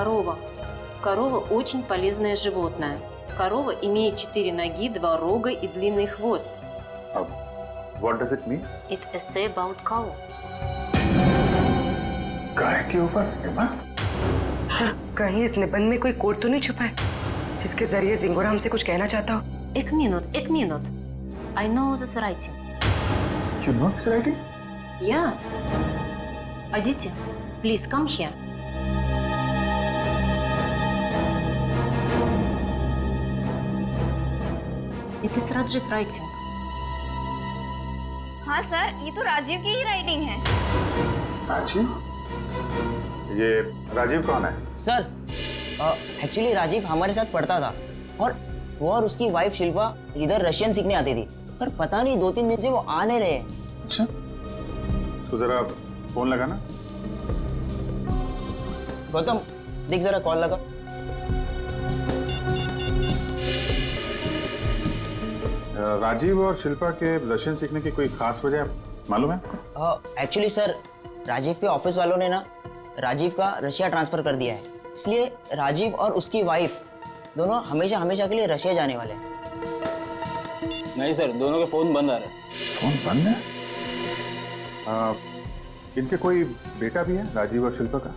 Корова. Корова очень полезное животное. Корова имеет 4 ноги, 2 рога и длинный хвост. What does it mean? It essay about cow. गाय के ऊपर हिमा? Sir, कहीं इस निबंध में कोई कोड तो नहीं छुपा है जिसके जरिए जिंगोरा हमसे कुछ कहना चाहता हो? एक minute. I know this writing. You know this writing? Yeah. Aditi, please come here. It is Rajiv writing. हाँ सर, ये तो राजीव की ही राइटिंग है। राजीव? ये राजीव कौन है? सर, एक्चुअली राजीव हमारे साथ पढ़ता था और वो और उसकी वाइफ शिल्पा इधर रशियन सीखने आती थी, पर पता नहीं 2-3 दिन से वो आ नहीं रहे। अच्छा, तो जरा फोन लगा ना। गौतम, देख जरा कॉल लगा। राजीव और शिल्पा के रशियन सीखने की कोई खास वजह मालूम है? एक्चुअली सर, राजीव के ऑफिस वालों ने ना राजीव का रशिया ट्रांसफर कर दिया है, इसलिए राजीव और उसकी वाइफ दोनों हमेशा हमेशा के लिए रशिया जाने वाले हैं। नहीं सर, दोनों के फोन बंद आ रहे हैं। फोन बंद है? इनके कोई बेटा भी है, राजीव और शिल्पा का?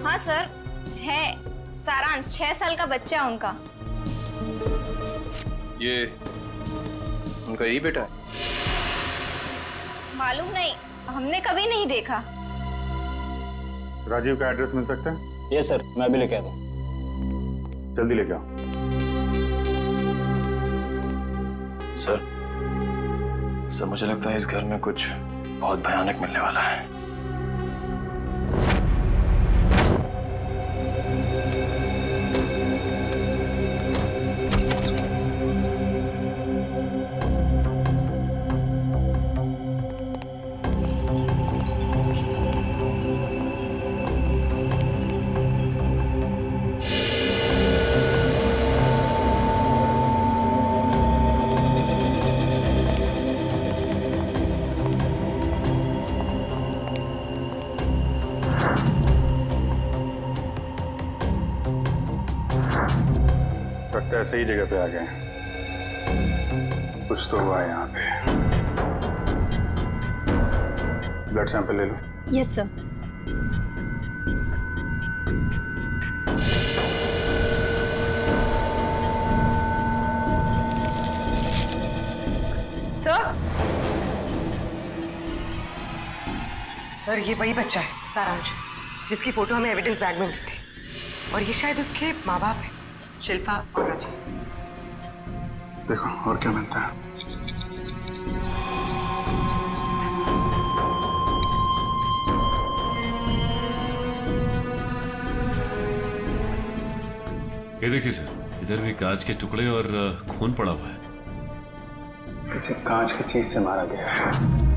हाँ सर, है। सारांश 6 साल का बच्चा है उनका। ये उनका यही बेटा है? मालूम नहीं, हमने कभी नहीं देखा। राजीव का एड्रेस मिल सकता है? ये सर, मैं अभी लेके आता हूँ। जल्दी लेके आओ। सर, मुझे लगता है इस घर में कुछ बहुत भयानक मिलने वाला है। लगता है सही जगह पे आ गए। कुछ तो हुआ है यहाँ पे। ब्लड सैंपल ले लो। Yes sir. सर, ये वही बच्चा है सारांश, जिसकी फोटो हमें एविडेंस बैग में मिली थी, और ये शायद उसके माँ बाप है, शिल्पा और राजीव। देखो और क्या मिलता है। ये देखिए सर, इधर भी कांच के टुकड़े और खून पड़ा हुआ है। किसी कांच की चीज से मारा गया है।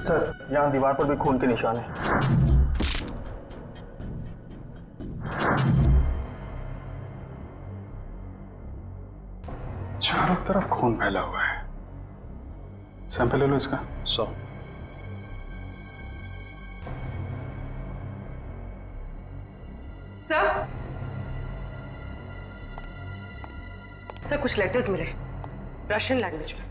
सर, यहाँ दीवार पर भी खून के निशान है। चारों तरफ खून फैला हुआ है। सैंपल ले लो इसका। 100। सर, कुछ लेटर्स मिले रशियन लैंग्वेज में।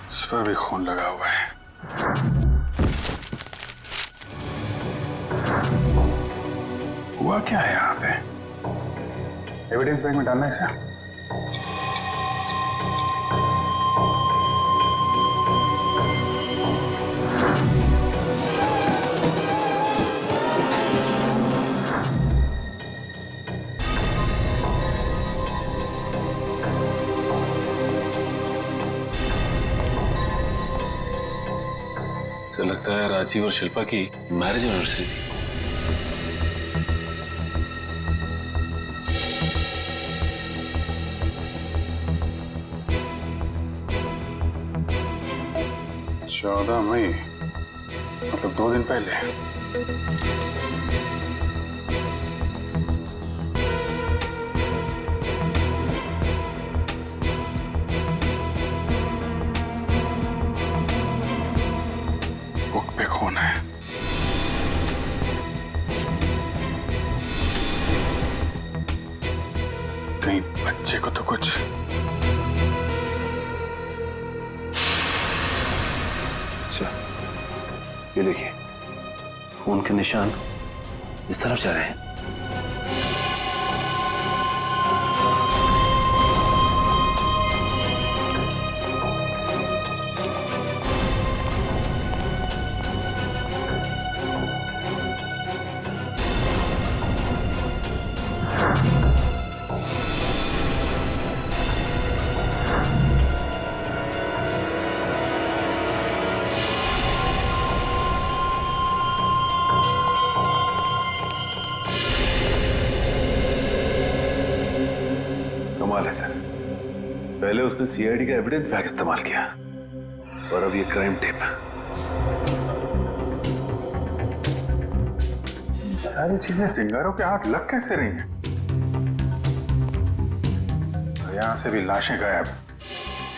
इस पर भी खून लगा हुआ है। हुआ क्या है यहाँ पे? एविडेंस बैग में डालना है इसे। ऐसा लगता है राजीव और शिल्पा की मैरिज एनिवर्सरी थी। चौदह मई, मतलब 2 दिन पहले। कहीं बच्चे को तो कुछ। अच्छा, ये देखिए, खून के निशान इस तरफ जा रहे हैं। कमाल है सर, पहले उसने सीआईडी का एविडेंस बैग इस्तेमाल किया और अब ये क्राइम टेप। सारी चीजें चिंगारों के हाथ लग कैसे रही हैं? यहां से भी लाशें गायब,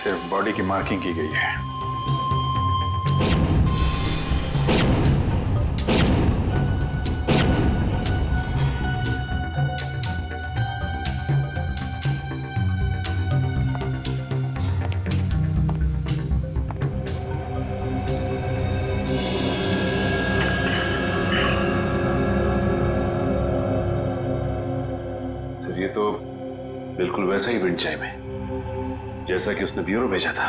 सिर्फ बॉडी की मार्किंग की गई है। ये तो बिल्कुल वैसा ही विंड चाइम है जैसा कि उसने ब्यूरो भेजा था।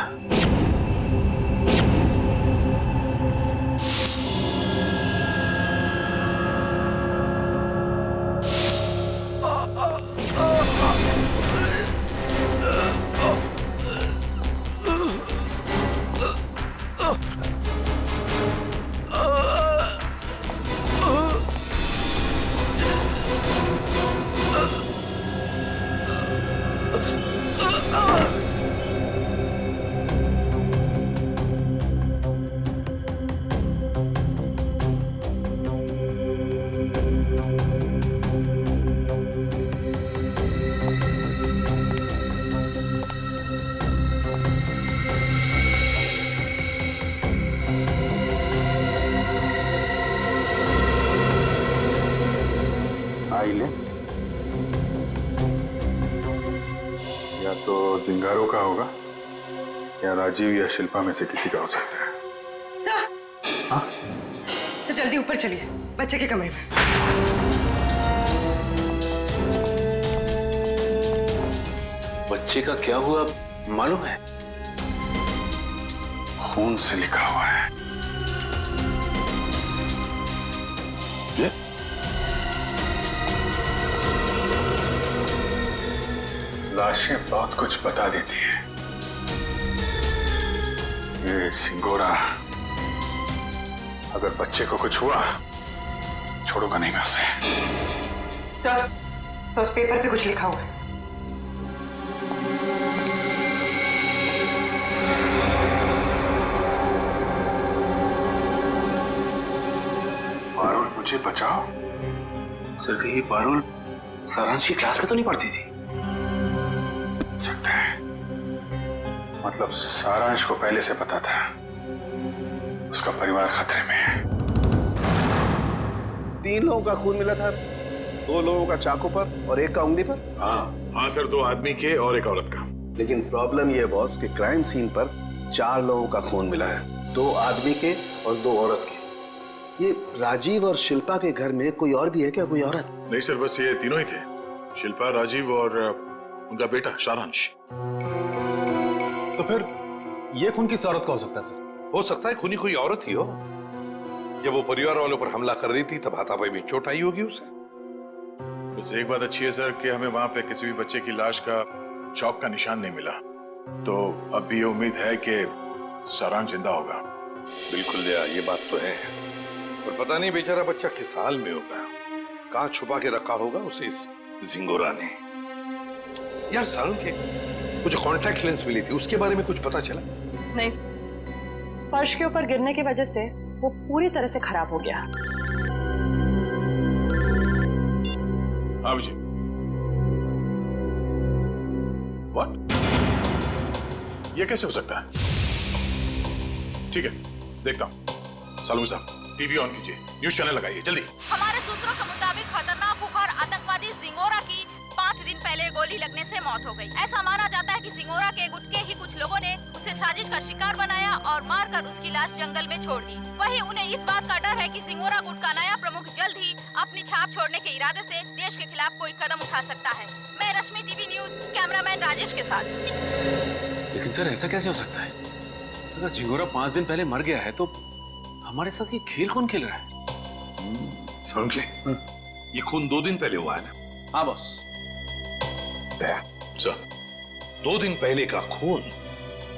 या तो जिंगारो का होगा या राजीव या शिल्पा में से किसी का हो सकता है। सर, हाँ? तो जल्दी ऊपर चलिए, बच्चे के कमरे में। बच्चे का क्या हुआ मालूम है? खून से लिखा हुआ है। ये? लाशें बहुत कुछ बता देती है। ये सिंगोरा, अगर बच्चे को कुछ हुआ छोड़ूंगा नहीं मैं उसे। तो उस पेपर पे कुछ लिखा हुआ है। पारुल मुझे बचाओ। सर, कहीं पारुल सारांश की क्लास में तो नहीं पढ़ती थी? सकता है, मतलब सारांश को पहले से पता था उसका परिवार खतरे में है। 3 लोगों का खून मिला था, 2 लोगों का चाकू पर और 1 का उंगली पर। हाँ सर, 2 आदमी के और 1 औरत का। लेकिन प्रॉब्लम ये है बॉस कि क्राइम सीन पर 4 लोगों का खून मिला है, 2 आदमी के और 2 औरत के। ये राजीव और शिल्पा के घर में कोई और भी है क्या, कोई औरत? नहीं सर, बस ये तीनों ही थे, शिल्पा, राजीव और उनका बेटा सारांश। तो फिर ये खून किस औरत का हो सकता है सर? हो सकता है खूनी कोई औरत ही हो। जब वो परिवार वालों पर हमला कर रही थी तब हाथापाई में चोट आई होगी उसे। बस एक बात अच्छी है सर कि हमें वहां पे किसी भी बच्चे की लाश का चौक का निशान नहीं मिला, तो अब भी ये उम्मीद है कि सारांश जिंदा होगा। बिल्कुल दया, ये बात तो है, पर पता नहीं बेचारा बच्चा किस हाल में होगा, कहाँ छुपा के रखा होगा उसे इस जिंगोरा ने। यार सारुण के वो जो कॉन्टैक्ट लेंस मिली थी उसके बारे में कुछ पता चला? नहीं, फर्श के ऊपर गिरने की वजह से वो पूरी तरह से खराब हो गया। हाँ जी। व्हाट? ये कैसे हो सकता है? ठीक है, देखता हूँ। सालू साहब, टीवी ऑन कीजिए, न्यूज चैनल लगाइए जल्दी। हमारे सूत्रों के मुताबिक खतरनाक खुखार आतंकवादी जिंगोरा की 5 दिन पहले गोली गोली लगने से मौत हो गई। ऐसा माना जाता है कि सिंगोरा के गुट के ही कुछ लोगों ने उसे साजिश का शिकार बनाया और मारकर उसकी लाश जंगल में छोड़ दी। वहीं उन्हें इस बात का डर है कि सिंगोरा गुट का नया प्रमुख जल्द ही अपनी छाप छोड़ने के इरादे से देश के खिलाफ कोई कदम उठा सकता है। मैं रश्मि, टीवी न्यूज, कैमरामैन राजेश के साथ। लेकिन सर ऐसा कैसे हो सकता है? अगर झिंगोरा 5 दिन पहले मर गया है तो हमारे साथ ये खेल कौन खेल रहा है? सुन के ये खून 2 दिन पहले हुआ है ना? हाँ बॉस। सर 2 दिन पहले का खून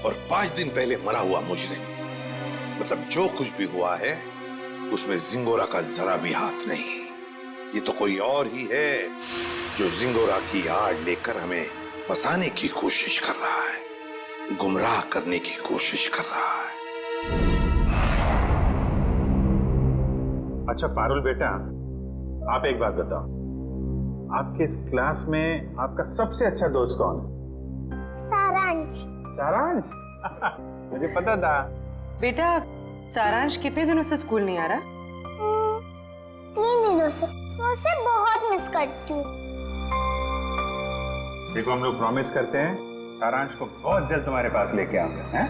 और 5 दिन पहले मरा हुआ मुजरिम, मतलब जो कुछ भी हुआ है उसमें जिंगोरा का जरा भी हाथ नहीं। ये तो कोई और ही है जो जिंगोरा की आड़ लेकर हमें फंसाने की कोशिश कर रहा है, गुमराह करने की कोशिश कर रहा है। अच्छा पारुल बेटा, आप एक बात बताओ, आपके इस क्लास में आपका सबसे अच्छा दोस्त कौन है? सारांश। सारांश? मुझे पता था। बेटा सारांश कितने दिनों से स्कूल नहीं आ रहा? 3 दिनों से। मैं उसे बहुत मिस करती हूँ। देखो हम लोग प्रॉमिस करते हैं सारांश को बहुत जल्द तुम्हारे पास लेके आऊंगा, हैं?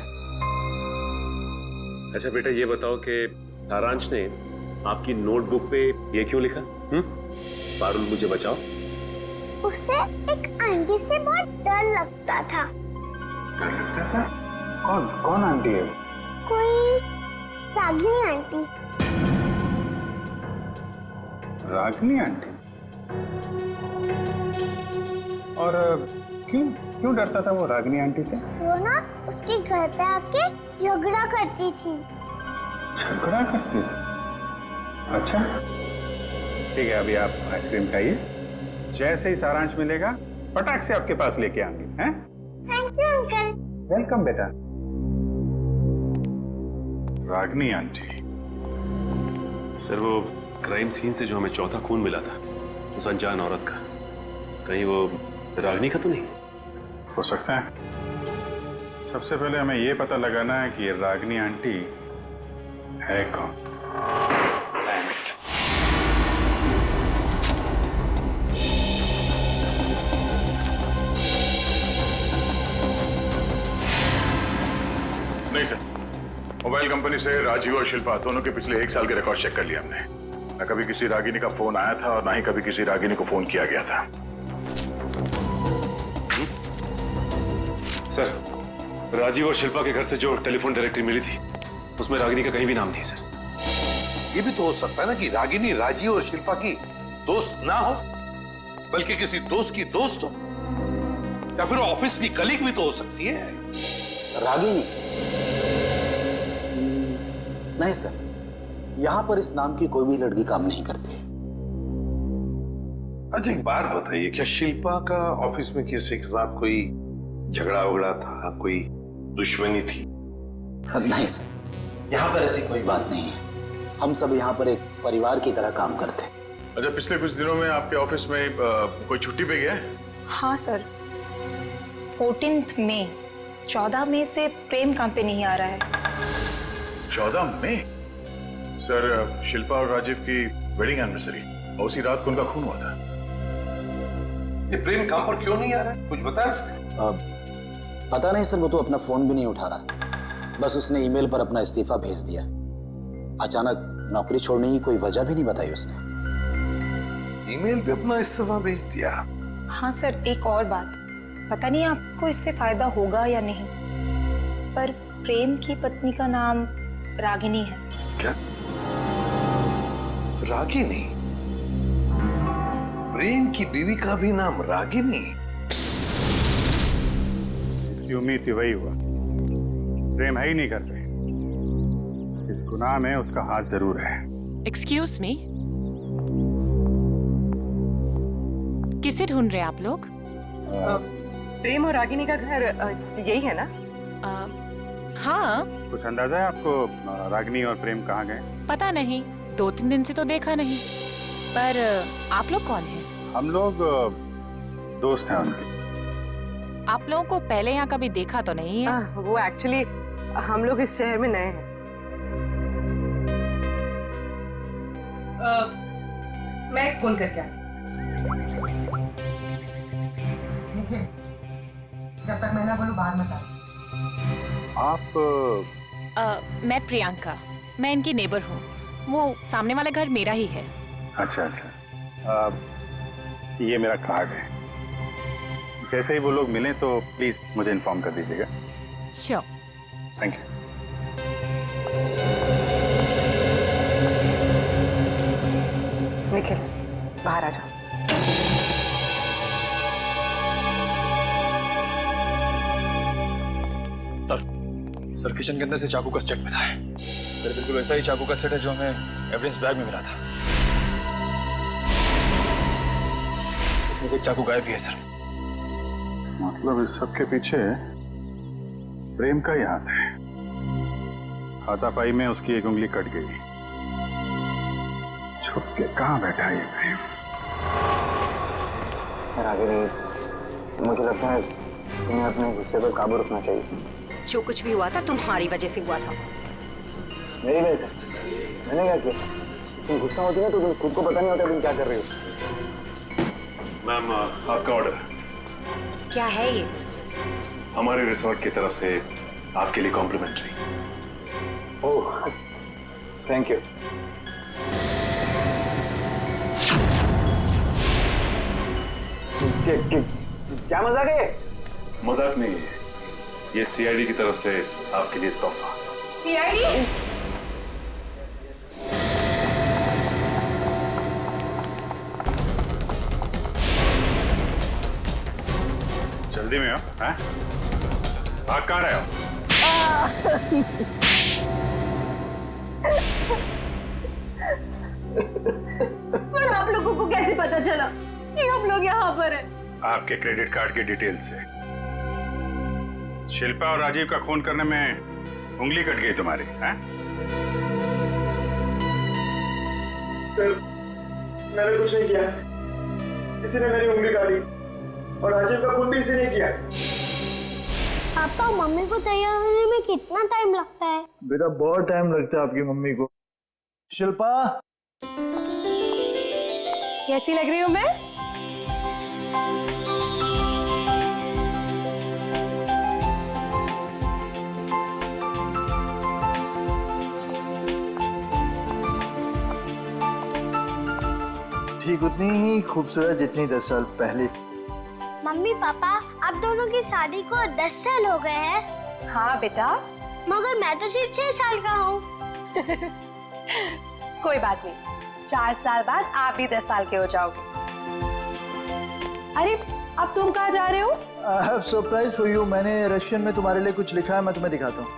अच्छा बेटा ये बताओ कि सारांश ने आपकी नोटबुक पे ये क्यों लिखा? पारुल मुझे बचाओ। उसे एक आंटी से बहुत डर लगता था। डर लगता था? कौन आंटी है? कोई रागिनी आंटी। रागिनी आंटी? और क्यों डरता था वो रागिनी आंटी से? वो ना उसके घर पे आके झगड़ा करती थी। झगड़ा करती थी? अच्छा ठीक है, अभी आप आइसक्रीम खाइए, जैसे ही सारांश मिलेगा पटाख से आपके पास लेके आएंगे, हैं? Thank you uncle. वेलकम बेटा। रागिनी आंटी। सर वो क्राइम सीन से जो हमें चौथा खून मिला था उस अनजान औरत का, कहीं वो रागिनी का तो नहीं? हो सकता है। सबसे पहले हमें ये पता लगाना है कि ये रागिनी आंटी है कौन। नहीं सर, मोबाइल कंपनी से राजीव और शिल्पा दोनों के पिछले 1 साल के रिकॉर्ड चेक कर लिए हमने। न कभी किसी रागिनी का फोन आया था और ना ही कभी किसी रागिनी को फोन किया गया था। सर राजीव और शिल्पा के घर से जो टेलीफोन डायरेक्टरी मिली थी उसमें रागिनी का कहीं भी नाम नहीं है सर। ये भी तो हो सकता है ना कि रागिनी राजीव और शिल्पा की दोस्त ना हो, बल्कि किसी दोस्त की दोस्त हो, या फिर ऑफिस की कलीग भी तो हो सकती है। रागिनी? नहीं सर, यहां पर इस नाम की कोई भी लड़की काम नहीं करती। अच्छा एक बात बताइए, क्या शिल्पा का ऑफिस में किसी के साथ कोई झगड़ा वगड़ा था, कोई दुश्मनी थी? नहीं सर, यहाँ पर ऐसी कोई बात नहीं है। हम सब यहाँ पर एक परिवार की तरह काम करते हैं। अच्छा पिछले कुछ दिनों में आपके ऑफिस में कोई छुट्टी पे गया है? हाँ सर, 14 मई 14 मई से प्रेम काम पे नहीं आ रहा है। 14 मई? सर शिल्पा और राजीव की वेडिंग एनिवर्सरी और उसी रात को उनका खून हुआ था। ये प्रेम काम पर क्यों नहीं आ रहा है, कुछ बताया उसने? पता नहीं सर, वो तो अपना फोन भी नहीं उठा रहा, बस उसने ईमेल पर अपना इस्तीफा भेज दिया। अचानक नौकरी छोड़ने की कोई वजह भी नहीं बताई उसने। ईमेल पे अपना इस्तीफा भेज दिया? हाँ सर, एक और बात, पता नहीं आपको इससे फायदा होगा या नहीं, पर प्रेम की पत्नी का नाम रागिनी है। क्या? रागिनी? प्रेम की बीवी का भी नाम रागिनी? इसकी उम्मीद थी वही हुआ। प्रेम है ही नहीं घर पे, इस गुनाह में उसका हाथ जरूर है। एक्सक्यूज मी, किसे ढूंढ रहे हैं आप लोग? प्रेम और रागिनी का घर यही है ना? हाँ। कुछ अंदाजा है आपको रागिनी और प्रेम कहाँ गए? पता नहीं, 2-3 दिन से तो देखा नहीं। पर आप लोग कौन हैं? हम लोग दोस्त हैं उनके। आप लोगों को पहले यहाँ कभी देखा तो नहीं है? वो एक्चुअली हम लोग इस शहर में नए हैं। मैं एक फोन करके आई। निखिल, जब तक मैं ना बोलूं बाहर मत आओ। आप मैं प्रियंका, मैं इनकी नेबर हूँ। वो सामने वाला घर मेरा ही है। अच्छा अच्छा, ये मेरा कार्ड है। जैसे ही वो लोग मिलें तो प्लीज मुझे इन्फॉर्म कर दीजिएगा। श्योर। Thank you. निखिल, बाहर आ जाओ। सर किचन के अंदर से चाकू का सेट मिला है। सर बिल्कुल वैसा ही चाकू का सेट है जो हमें एविडेंस बैग में मिला था। इसमें से एक चाकू गायब भी है सर। मतलब इस सब के पीछे प्रेम का ही हाथ है। हाथापाई में उसकी एक उंगली कट गई। छुप के कहाँ बैठा है ये प्रेम? सर आगे नहीं, मुझे लगता है तुम्हें अपने गुस्से पर काबू रखना चाहिए। जो कुछ भी हुआ था तुम्हारी वजह से हुआ था। मेरी वजह से? मैंने क्या किया? तुम गुस्सा होती है तो तुम खुद को पता नहीं होता तुम क्या कर रही हो। मैम, आपका ऑर्डर। क्या है ये? हमारे रिसोर्ट की तरफ से आपके लिए कॉम्प्लीमेंट्री। Oh, thank you. क्या मजाक है ये? मजाक नहीं है, ये सीआईडी की तरफ से आपके लिए तोहफा। सीआईडी? जल्दी में हो? हैं? भाग कहाँ रहे हो? पर आप लोगों को कैसे पता चला कि हम लोग यहाँ पर हैं? आपके क्रेडिट कार्ड की डिटेल्स से। शिल्पा और राजीव का खून करने में उंगली कट गई तुम्हारी, हैं? सर, मैंने कुछ नहीं किया। किसी ने मेरी उंगली काटी और राजीव का खून भी इसी ने किया। पापा, मम्मी को तैयार होने में कितना टाइम लगता है? बेटा बहुत टाइम लगता है आपकी मम्मी को। शिल्पा, कैसी लग रही हूँ मैं? ठीक उतनी ही खूबसूरत जितनी 10 साल पहले। मम्मी पापा, आप दोनों की शादी को 10 साल हो गए हैं। हाँ बेटा। मगर मैं तो सिर्फ 6 साल का हूँ। कोई बात नहीं, 4 साल बाद आप भी 10 साल के हो जाओगे। अरे अब तुम कहाँ जा रहे हो? I have surprise for you। मैंने रशियन में तुम्हारे लिए कुछ लिखा है, मैं तुम्हें दिखाता हूँ।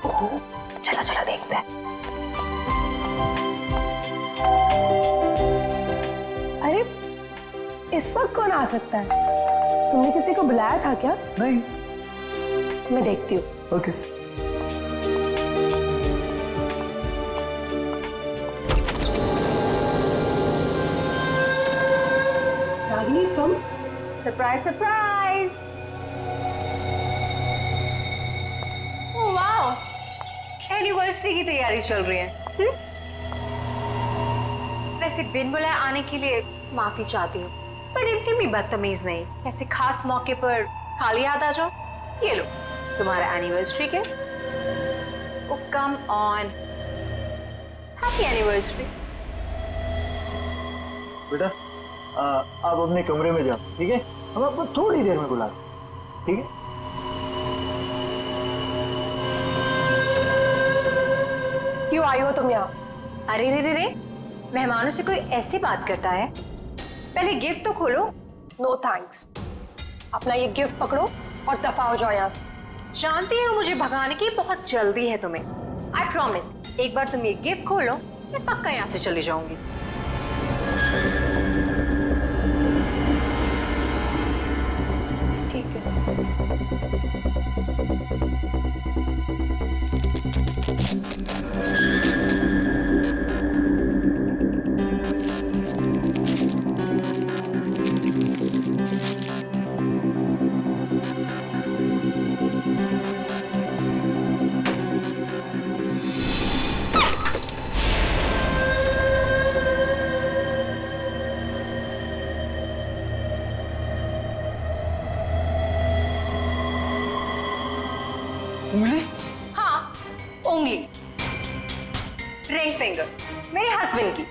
चलो चलो देखते हैं। अरे इस वक्त कौन आ सकता है? तुमने किसी को बुलाया था क्या? नहीं। मैं देखती हूँ। ओके। रागिनी, तुम? Surprise surprise. Oh wow, anniversary की तैयारी चल रही है। वैसे बिन बुलाए आने के लिए माफी चाहती हूँ, पर इतनी भी बदतमीज नहीं। ऐसे खास मौके पर खाली हाथ आ जाओ। ये लो तुम्हारा एनिवर्सरी के। ओ कम ऑन, हैप्पी एनिवर्सरी। बेटा आप अपने कमरे में जाओ, ठीक है? हम आपको थोड़ी देर में बुला रहे हैं, ठीक है? क्यों आई हो तुम यहाँ? अरे रे रे रे, मेहमानों से कोई ऐसे बात करता है? पहले गिफ्ट तो खोलो। नो थैंक्स, अपना ये गिफ्ट पकड़ो और दफा हो जाओ यहाँ से। जानती हो मुझे भगाने की बहुत जल्दी है तुम्हें। आई प्रॉमिस, एक बार तुम ये गिफ्ट खोलो मैं पक्का यहाँ से चली जाऊंगी। ठीक है। उंगली? हाँ, उंगली, रिंग फिंगर, मेरे हस्बैंड की।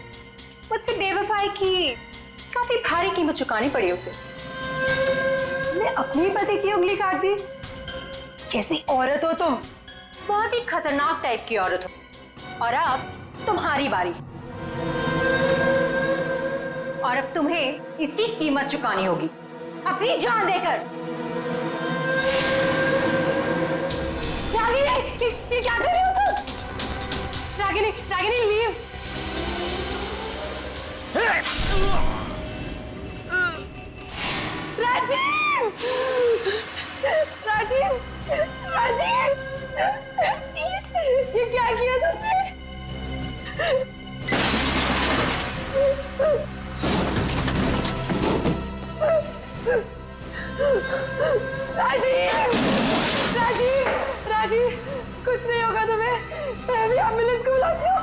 मुझसे बेवफाई की काफी भारी कीमत चुकानी पड़ी उसे। मैं अपने पति की उंगली काट दी। कैसी औरत हो तुम? बहुत ही खतरनाक टाइप की औरत हो। और अब तुम्हारी बारी। और अब तुम्हें इसकी कीमत चुकानी होगी, अपनी जान देकर। रागिनी, ये क्या कर रही हो तुम? रागिनी, रागिनी लीव। राजीव, राजीव, राजीव, ये क्या किया तुमने? राजीव, राजीव, राजीव, कुछ नहीं होगा तुम्हें। मैं भी एम्बुलेंस को बुलाती हूँ।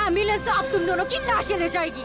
एम्बुलेंस अब तुम दोनों की लाशें ले जाएगी।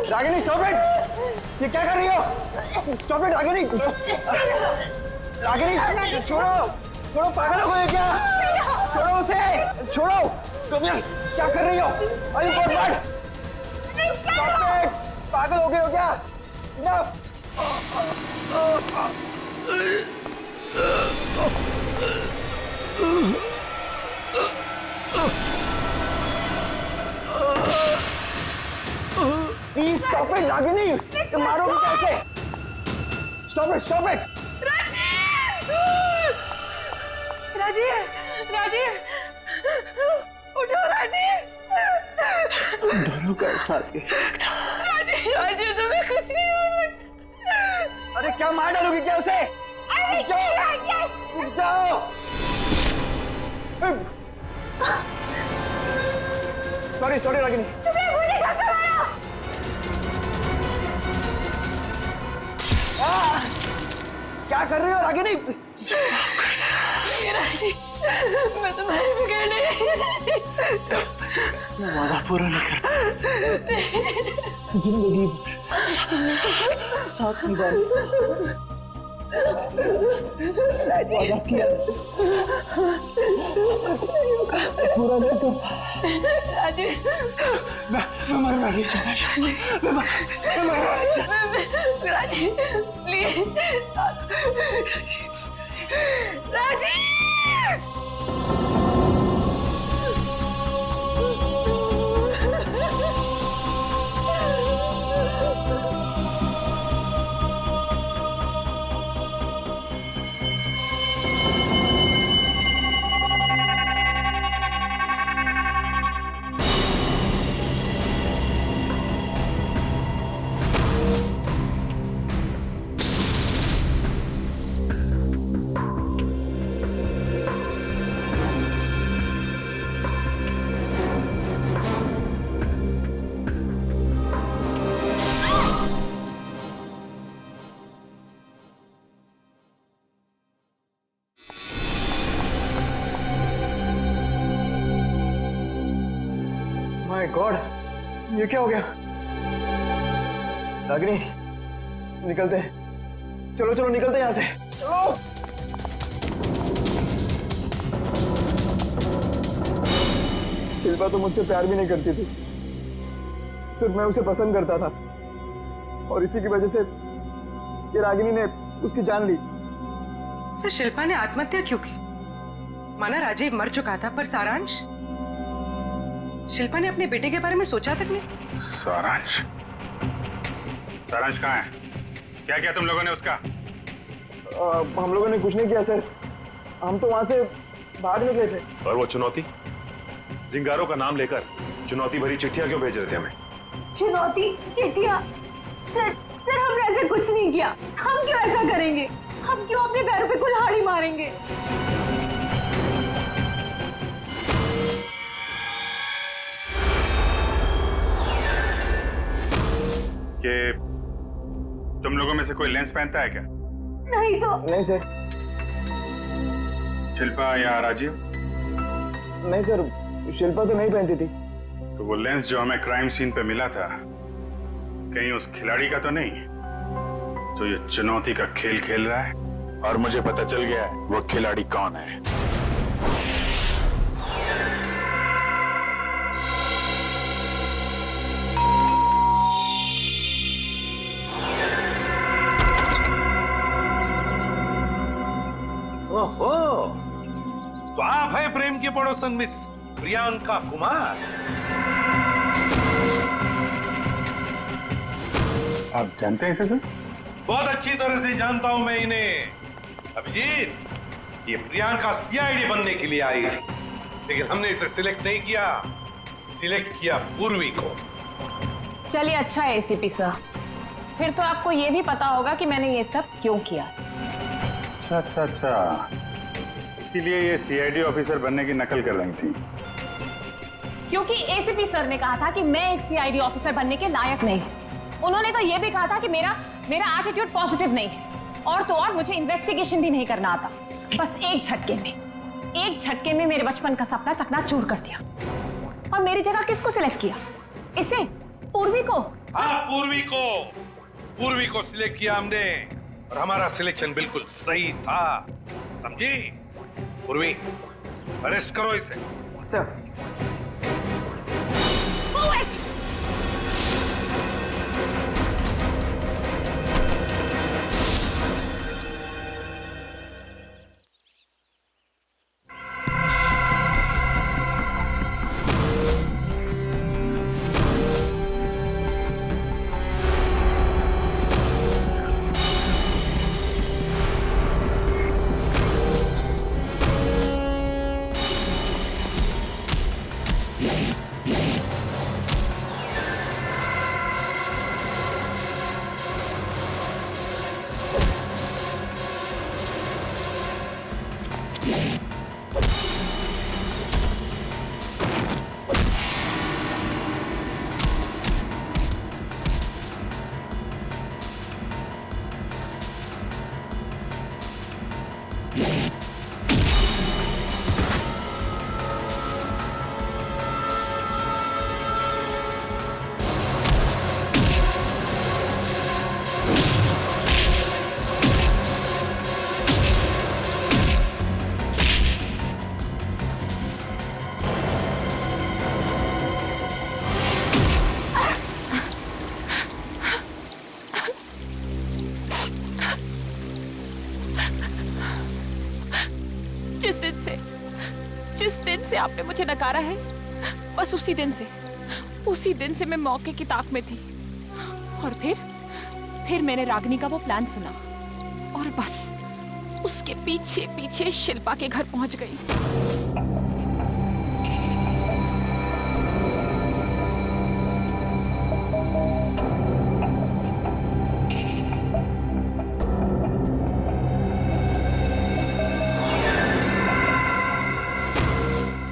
Ragini, stop it! ये क्या कर रही हो? Stop it Ragini! रागिनी, छोड़ो! छोड़ो, पागल हो गए क्या? छोड़ो उसे! छोड़ो! तुम यार क्या कर रही हो? अरे बहुत बड़! Stop it! पागल हो गए हो क्या? Enough! Please stop it, Ragini! तुम मारोगी कैसे? Stop it! Stop it! Rajiv, Rajiv, उठो राजीव। दोनों का साथ ही। राजीव, राजीव, तुम्हें कुछ नहीं हो सकता। अरे क्या मार डालोगी क्या उसे? उठ जाओ! उठ जाओ! Sorry, sorry Ragini. क्या कर रही हो रागिनी? राजीव, मैं तुम्हारी बिगड़ नहीं। मैं वादा पूरा नहीं कर जिंदगी भर साथ निभाने वादा किया। पूरा नहीं कर राजीव, मैं मरना नहीं चाहता। मैं मरना नहीं चाहता। Rajiv, please. Rajiv! My God, ये क्या हो गया? रागिनी, निकलते हैं। चलो चलो निकलते हैं यहाँ से। चलो। शिल्पा तो मुझसे प्यार भी नहीं करती थी, सिर्फ मैं उसे पसंद करता था, और इसी की वजह से ये रागिनी ने उसकी जान ली। सर, शिल्पा ने आत्महत्या क्यों की? माना राजीव मर चुका था, पर सारांश? शिल्पा ने अपने बेटे के बारे में सोचा तक नहीं। सारांश? सारांश कहाँ है? क्या किया तुम लोगों ने उसका? हम लोगों ने कुछ नहीं किया सर, हम तो वहां से भाग निकले थे। और वो चुनौती, जिंगारों का नाम लेकर चुनौती भरी चिट्ठियां क्यों भेज रहे थे हमें? चुनौती, चिट्ठियां? सर हमने ऐसा कुछ नहीं किया। हम क्यों ऐसा करेंगे? हम क्यों अपने पैरों पे कुल्हाड़ी मारेंगे? कि तुम लोगों में से कोई लेंस पहनता है क्या? नहीं तो। नहीं सर। शिल्पा या राजीव? नहीं सर, शिल्पा तो नहीं पहनती थी। तो वो लेंस जो हमें क्राइम सीन पे मिला था, कहीं उस खिलाड़ी का तो नहीं जो ये चुनौती का खेल खेल रहा है? और मुझे पता चल गया है वो खिलाड़ी कौन है। ओहो, तो आप है प्रेम की पड़ोसन मिस प्रियंका कुमार। आप जानते हैं इसे सर? बहुत अच्छी तरह से जानता हूं मैं इन्हें। अभिजीत, ये प्रियंका सीआईडी बनने के लिए आई थी, लेकिन हमने इसे सिलेक्ट नहीं किया, सिलेक्ट किया पूर्वी को। चलिए अच्छा है एसीपी सर, फिर तो आपको ये भी पता होगा कि मैंने ये सब क्यों किया। अच्छा, इसीलिए ये सीआईडी ऑफिसर बनने की नकल कर रही थी। क्योंकि एसीपी सर ने कहा था कि मैं एक सीआईडी ऑफिसर बनने के लायक नहीं। उन्होंने तो ये भी कहा था कि मेरा एटीट्यूड पॉजिटिव नहीं है, और तो और मुझे इन्वेस्टिगेशन भी नहीं करना आता। बस एक झटके में मेरे बचपन का सपना चकनाचूर कर दिया। और मेरी जगह किसको सिलेक्ट किया? इसे, पूर्वी को। हाँ, पूर्वी को सिलेक्ट किया हमने, और हमारा सिलेक्शन बिल्कुल सही था, समझी? पूर्वी, अरेस्ट करो इसे। सर। जिस दिन से आपने मुझे नकारा है, बस उसी दिन से मैं मौके की ताक में थी। और फिर मैंने रागिनी का वो प्लान सुना, और बस उसके पीछे पीछे शिल्पा के घर पहुंच गई।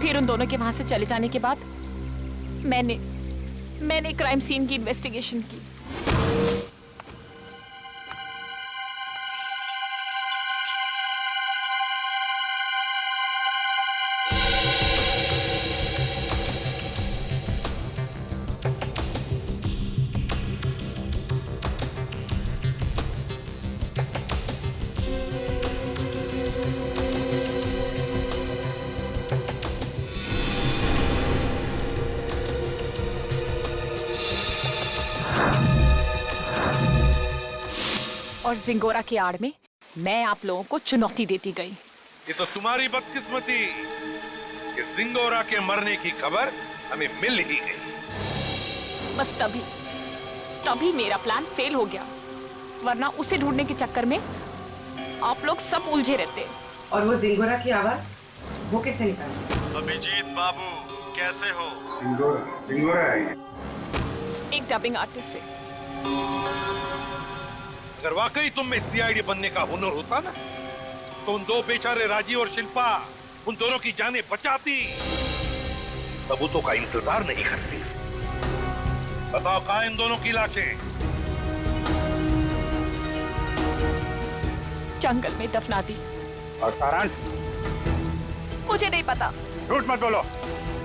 फिर उन दोनों के वहां से चले जाने के बाद मैंने क्राइम सीन की इन्वेस्टिगेशन की। और जिंगोरा की आड़ में मैं आप लोगों को चुनौती देती गई। ये तो तुम्हारी बदकिस्मती कि जिंगोरा के मरने की खबर हमें मिल ही गई। बस तभी मेरा प्लान फेल हो गया, वरना उसे ढूंढने के चक्कर में आप लोग सब उलझे रहते। और वो जिंगोरा की आवाज वो कैसे निकाली? अभिजीत बाबू कैसे हो? सिंगोरा है ये। एक डबिंग आर्टिस्ट से। अगर वाकई तुम में सीआईडी बनने का हुनर होता ना, तो उन दो बेचारे राजीव और शिल्पा उन दोनों की जानें बचाती, सबूतों का इंतजार नहीं करती। बताओ कहां इन दोनों की लाशें? जंगल में दफना दी। और सारांश? मुझे नहीं पता। झूठ मत बोलो।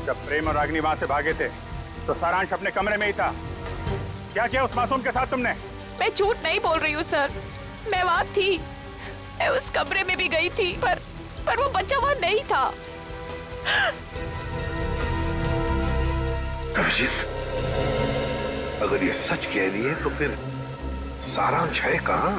जब प्रेम और रागिनी वहां से भागे थे तो सारांश अपने कमरे में ही था। क्या किया उस मासूम के साथ तुमने? मैं झूठ नहीं बोल रही हूँ सर, मैं वहां थी, मैं उस कमरे में भी गई थी, पर वो बच्चा वहां नहीं था। अभिजीत, अगर ये सच कह रही है तो फिर सारांश है कहां?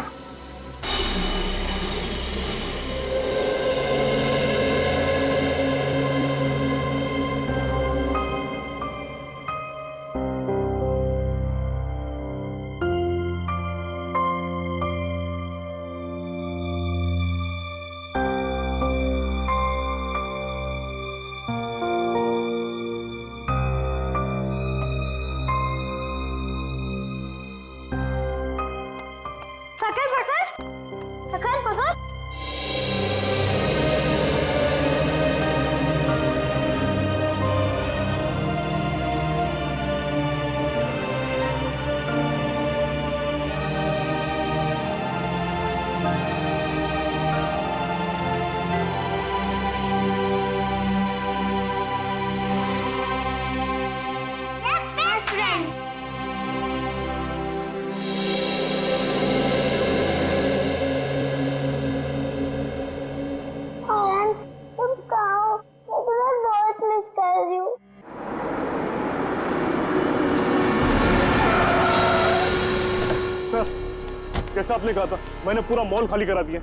जैसा आपने कहा था, मैंने पूरा मॉल खाली करा दिया।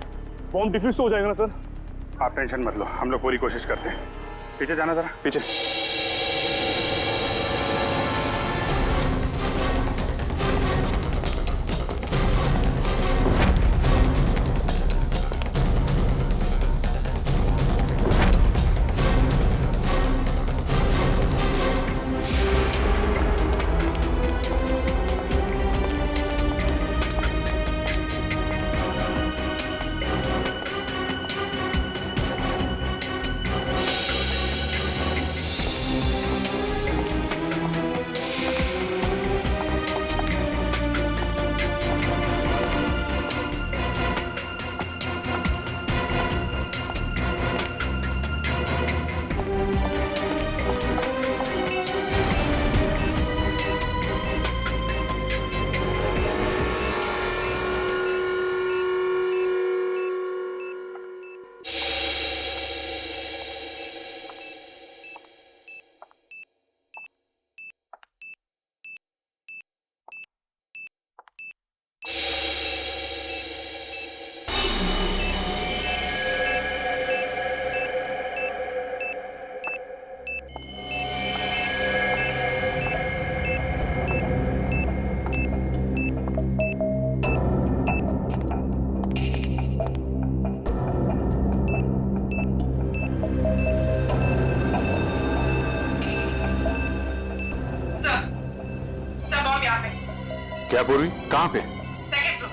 बॉम्ब डिफ्यूज तो हो जाएगा ना सर? आप टेंशन मत लो, हम लोग पूरी कोशिश करते हैं। पीछे जाना जरा, पीछे। क्या पूर्वी? कहां पे? Second floor.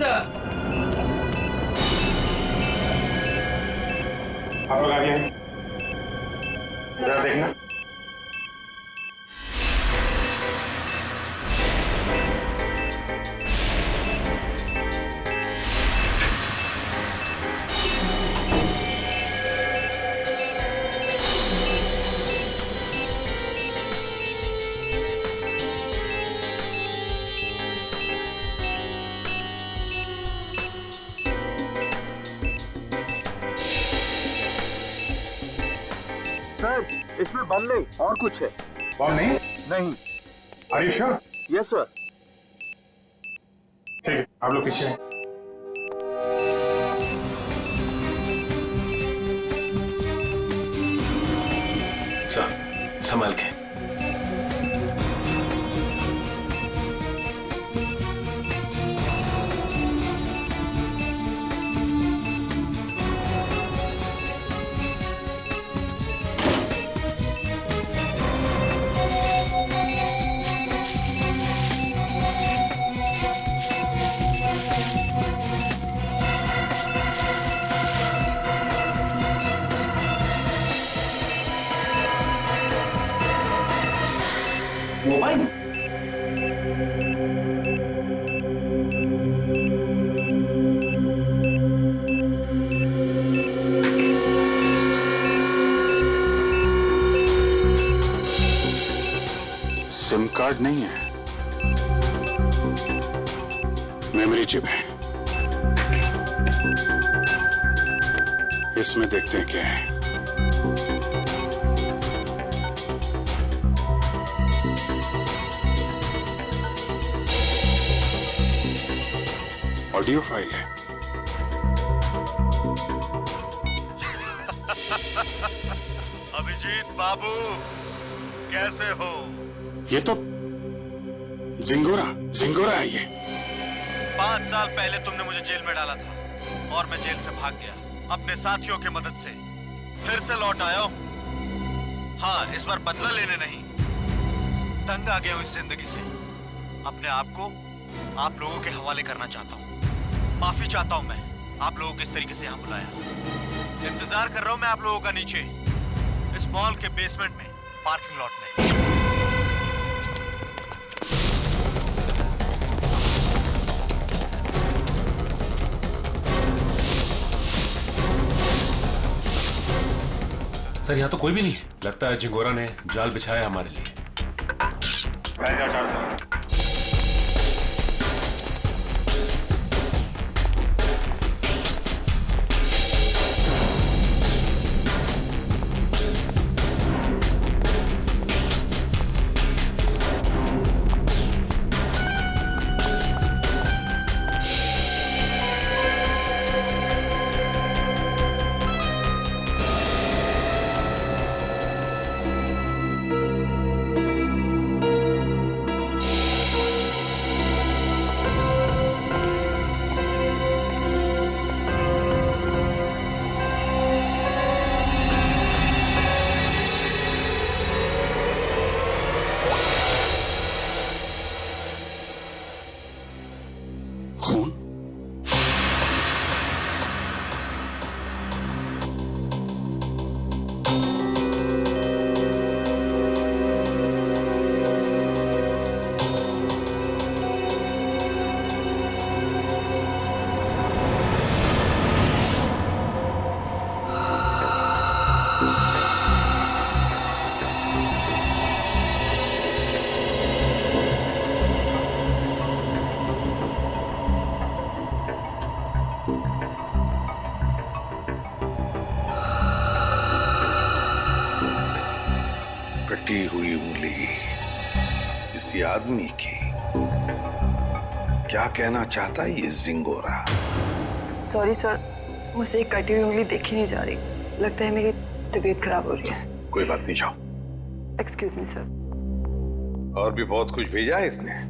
सर, आप लोग आगे हैं, जरा देखना। सर, इसमें बम नहीं और कुछ है। बम नहीं? नहीं। Are you sure? Yes sir. ठीक है, आप लोग पीछे हैं। सर, संभाल के। मोबाइल? सिम कार्ड नहीं है, मेमोरी चिप है। इसमें देखते हैं क्या है। ऑडियो फाइल है। अभिजीत बाबू, कैसे हो? ये तो जिंगोरा है ये। 5 साल पहले तुमने मुझे जेल में डाला था और मैं जेल से भाग गया अपने साथियों की मदद से। फिर से लौट आया हूं। हाँ, इस बार बदला लेने नहीं, तंग आ गया हूं इस जिंदगी से। अपने आप को आप लोगों के हवाले करना चाहता हूं। माफी चाहता हूं मैं आप लोगों को इस तरीके से यहां बुलाया। इंतजार कर रहा हूं मैं आप लोगों का नीचे इस मॉल के बेसमेंट में, पार्किंग लॉट में। सर यहाँ तो कोई भी नहीं है। लगता है जिंगोरा ने जाल बिछाया हमारे लिए। खून? कटी हुई उंगली इसी आदमी की। क्या कहना चाहता है ये जिंगोरा? सॉरी सर, मुझे एक कटी हुई उंगली देखी नहीं जा रही। लगता है मेरी तबीयत खराब हो रही है। कोई बात नहीं, जाओ। Excuse me sir. और भी बहुत कुछ भेजा है इसने।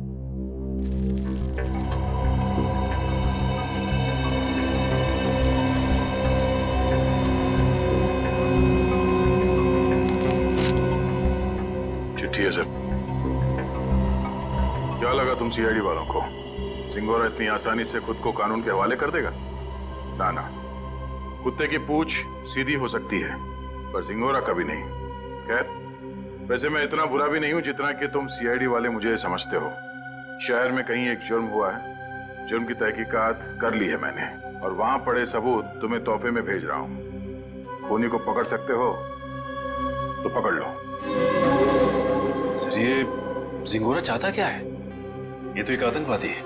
चिट्ठी है सर। क्या लगा तुम सीआईडी वालों को जिंगोरा इतनी आसानी से खुद को कानून के हवाले कर देगा? ना ना, कुत्ते की पूंछ सीधी हो सकती है पर जिंगोरा कभी नहीं। खैर, वैसे मैं इतना बुरा भी नहीं हूं जितना कि तुम सीआईडी वाले मुझे समझते हो। शहर में कहीं एक जुर्म हुआ है, जुर्म की तहकीकात कर ली है मैंने और वहां पड़े सबूत तुम्हें तोहफे में भेज रहा हूं। खूनी को पकड़ सकते हो तो पकड़ लो। सर, ये जिंगोरा चाहता क्या है? ये तो एक आतंकवादी है।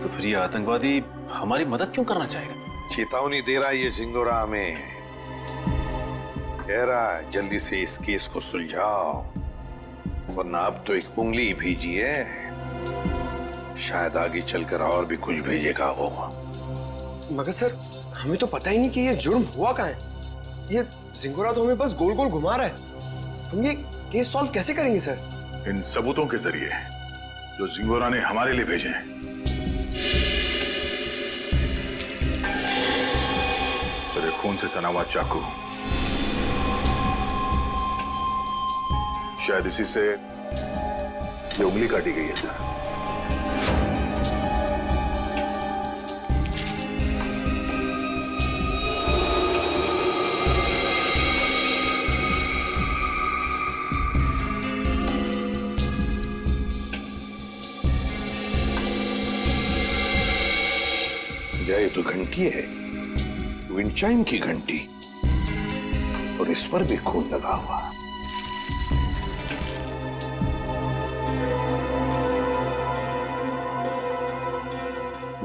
तो फिर ये आतंकवादी हमारी मदद क्यों करना चाहेगा? चेतावनी दे रहा है ये जिंगोरा हमें। कह रहा है जल्दी से इस केस को सुलझाओ, वरना अब तो एक उंगली भेजी है, शायद आगे चलकर और भी कुछ भेजेगा वो। मगर सर, हमें तो पता ही नहीं कि ये जुर्म हुआ कहाँ है। ये जिंगोरा तो हमें बस गोल गोल घुमा रहा है। हम ये केस सॉल्व कैसे करेंगे सर? इन सबूतों के जरिए जो जिंगोरा ने हमारे लिए भेजे हैं। सर, एक खून से सना हुआ चाकू, शायद इसी से ये उंगली काटी गई है सर। समझा, ये तो घंटी है, विंड चाइम की घंटी, और इस पर भी खून लगा हुआ।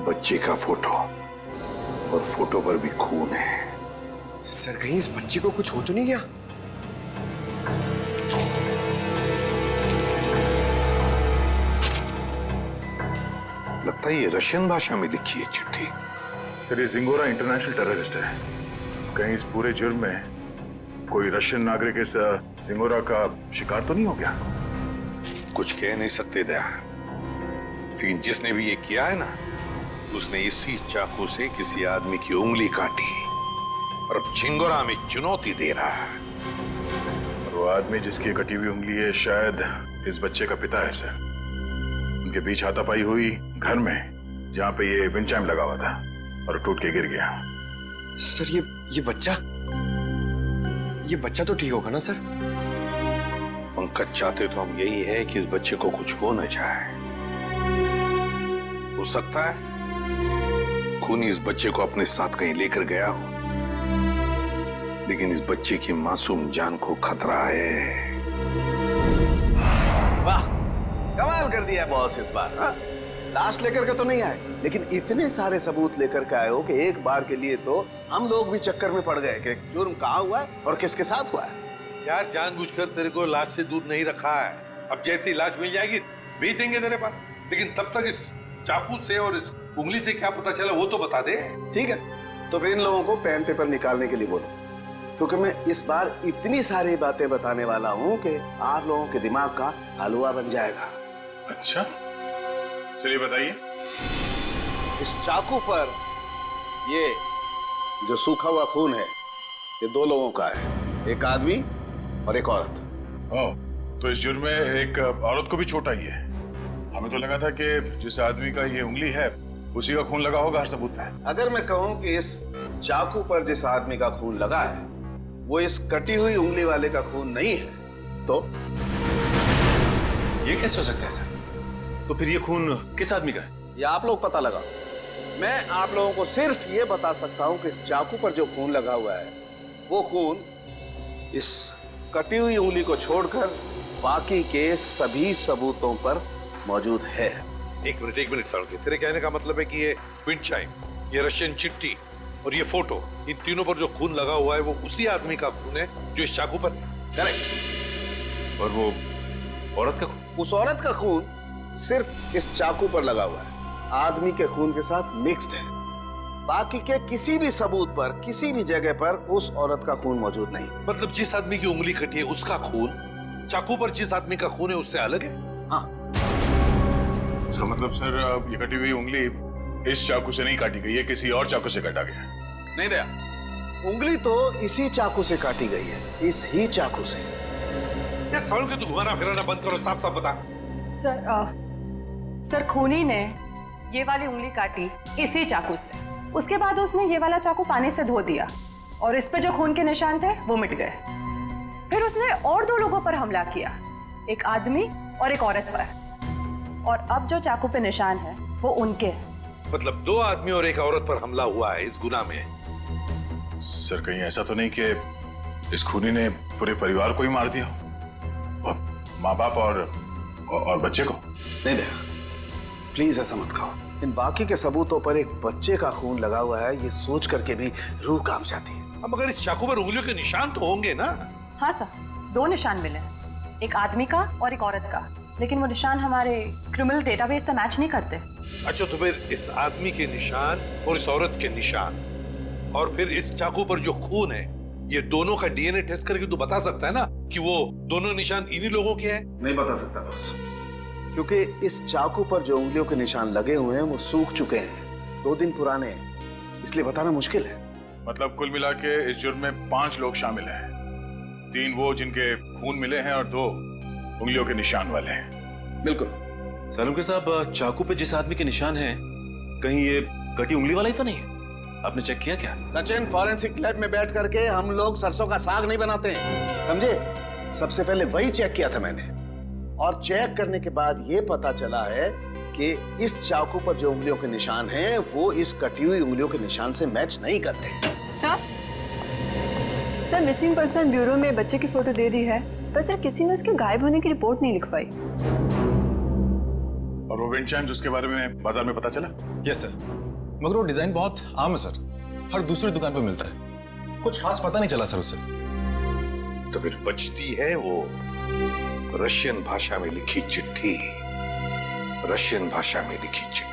बच्चे का फोटो, और फोटो पर भी खून है। सर कहीं इस बच्ची को कुछ हो तो नहीं गया? लगता है ये रशियन भाषा में लिखी है चिट्ठी। सर ये जिंगोरा इंटरनेशनल टेररिस्ट है। कहीं इस पूरे जुर्म में कोई रशियन नागरिक इस जिंगोरा का शिकार तो नहीं हो गया? कुछ कह नहीं सकते दया, लेकिन जिसने भी ये किया है ना, उसने इसी चाकू से किसी आदमी की उंगली काटी और अब झिंगोरा में चुनौती दे रहा है। और वो आदमी जिसकी कटी हुई उंगली है शायद इस बच्चे का पिता है सर। उनके बीच हाथापाई हुई घर में जहां पे ये विंड चाइम लगा हुआ था और टूट के गिर गया। सर ये बच्चा तो ठीक होगा ना सर? पंकज, चाहते तो हम यही है कि इस बच्चे को कुछ हो न जाए। हो सकता है खूनी इस बच्चे को अपने साथ कहीं लेकर गया हो, लेकिन इस बच्चे की मासूम जान को खतरा है। वाह, कमाल कर दिया बॉस इस बार। हाँ? लाश लेकर के तो नहीं आए, लेकिन इतने सारे सबूत लेकर के आए हो कि एक बार के लिए तो हम लोग भी चक्कर में पड़ गए कि जुर्म कहाँ हुआ है और किसके साथ हुआ है। यार जानबूझकर तेरे को लाश से दूर नहीं रखा है। अब जैसे ही लाश मिल जाएगी भेज देंगे तेरे पास, लेकिन तब तक इस चाकू से और इस उंगली से क्या पता चला वो तो बता दे। ठीक है, तो फिर इन लोगों को पेन पेपर निकालने के लिए बोलो, क्योंकि मैं इस बार इतनी सारी बातें बताने वाला हूँ कि आप लोगों के दिमाग का हलवा बन जाएगा। अच्छा, चलिए बताइए। इस चाकू पर ये जो सूखा हुआ खून है, ये दो लोगों का है, एक आदमी और एक औरत। ओह, तो इस जुर्म में एक औरत को भी छोटा ही है। हमें तो लगा था कि जिस आदमी का ये उंगली है उसी का खून लगा होगा हर सबूत में। अगर मैं कहूं कि इस चाकू पर जिस आदमी का खून लगा है वो इस कटी हुई उंगली वाले का खून नहीं है, तो ये कैसे हो सकता है सर? तो फिर ये खून किस आदमी का है? ये आप लोग पता लगाओ। मैं आप लोगों को सिर्फ ये बता सकता हूं कि इस चाकू पर जो खून लगा हुआ है वो खून इस कटी हुई उंगली को छोड़कर बाकी के सभी सबूतों पर मौजूद है। एक मिनट सड़के, तेरे कहने का मतलब है कि ये विंड चाइम, ये रशियन चिट्ठी और ये फोटो, इन तीनों पर जो खून लगा हुआ है वो उसी आदमी का खून है जो इस चाकू पर है। करेक्ट। और वो औरत का खून? उस औरत का खून सिर्फ इस चाकू पर लगा हुआ है, आदमी के खून के साथ मिक्स्ड है। बाकी के किसी भी सबूत पर किसी भी जगह पर उस औरत का खून मौजूद नहीं। मतलब जिस आदमी की उंगली कटी है उसका खून चाकू पर जिस आदमी का खून है उससे अलग है? हाँ। इसका मतलब सर ये कटी हुई उंगली इस चाकू से नहीं काटी गई है, किसी और चाकू से काटा गया। नहीं दया, उंगली तो इसी चाकू से काटी गई है, इस ही चाकू से। यार सालों के तू घुमाना फिराना बंद करो, साफ साफ बता। सर खूनी ने ये वाली उंगली काटी इसी चाकू से, उसके बाद उसने ये वाला चाकू पानी से धो दिया और इस पे जो खून के निशान थे वो मिट गए। फिर उसने और दो लोगों पर हमला किया, एक आदमी और एक औरत पर, और अब जो चाकू पे निशान है वो उनके हैं। मतलब दो आदमी और एक औरत पर हमला हुआ है इस गुनाह में। सर कहीं ऐसा तो नहीं कि इस खूनी ने पूरे परिवार को ही मार दिया, माँ बाप और बच्चे को? नहीं दया, प्लीज ऐसा मत कहो। इन बाकी के सबूतों पर एक बच्चे का खून लगा हुआ है, ये सोच करके भी रूह कांप जाती है। अब मगर इस चाकू पर उंगलियों के निशान तो होंगे ना? हाँ सर, दो निशान मिले हैं, एक आदमी का और एक औरत का, लेकिन वो निशान हमारे क्रिमिनल डेटाबेस से मैच नहीं करते। अच्छा, तो फिर इस आदमी के निशान और इस औरत के निशान और फिर इस चाकू पर जो खून है, ये दोनों का डीएनए टेस्ट करके तू बता सकता है ना कि वो दोनों निशान इन्हीं लोगों के हैं? नहीं बता सकता बॉस, क्योंकि इस चाकू पर जो उंगलियों के निशान लगे हुए हैं वो सूख चुके हैं, 2 दिन पुराने हैं, इसलिए बताना मुश्किल है। मतलब कुल मिला के इस जुर्म में 5 लोग शामिल हैं, 3 वो जिनके खून मिले हैं और 2 उंगलियों के निशान वाले हैं। बिल्कुल। सालुंके साहब, चाकू पे जिस आदमी के निशान हैं, कहीं ये कटी उंगली वाला ही तो नहीं है? आपने चेक किया क्या? सचिन, फॉरेंसिक लैब में बैठ करके हम लोग सरसों का साग नहीं बनाते हैं, समझे? सबसे पहले वही चेक किया था मैंने, और चेक करने के बाद ये पता चला है कि इस चाकू पर जो उंगलियों के निशान हैं वो इस कटी हुई उंगलियों के निशान से मैच नहीं करते। सर मिसिंग पर्सन ब्यूरो में बच्चे की फोटो दे दी है, पर सर किसी ने उसके गायब होने की रिपोर्ट नहीं लिखवाई। और वो विंड चाइम्स उसके बारे में बाजार में पता चला? यस सर, मगर वो डिजाइन बहुत आम है सर, हर दूसरी दुकान पर मिलता है, कुछ खास पता नहीं चला सर उससे। तो फिर बचती है वो रशियन भाषा में लिखी चिट्ठी, रशियन भाषा में लिखी चिट्ठी।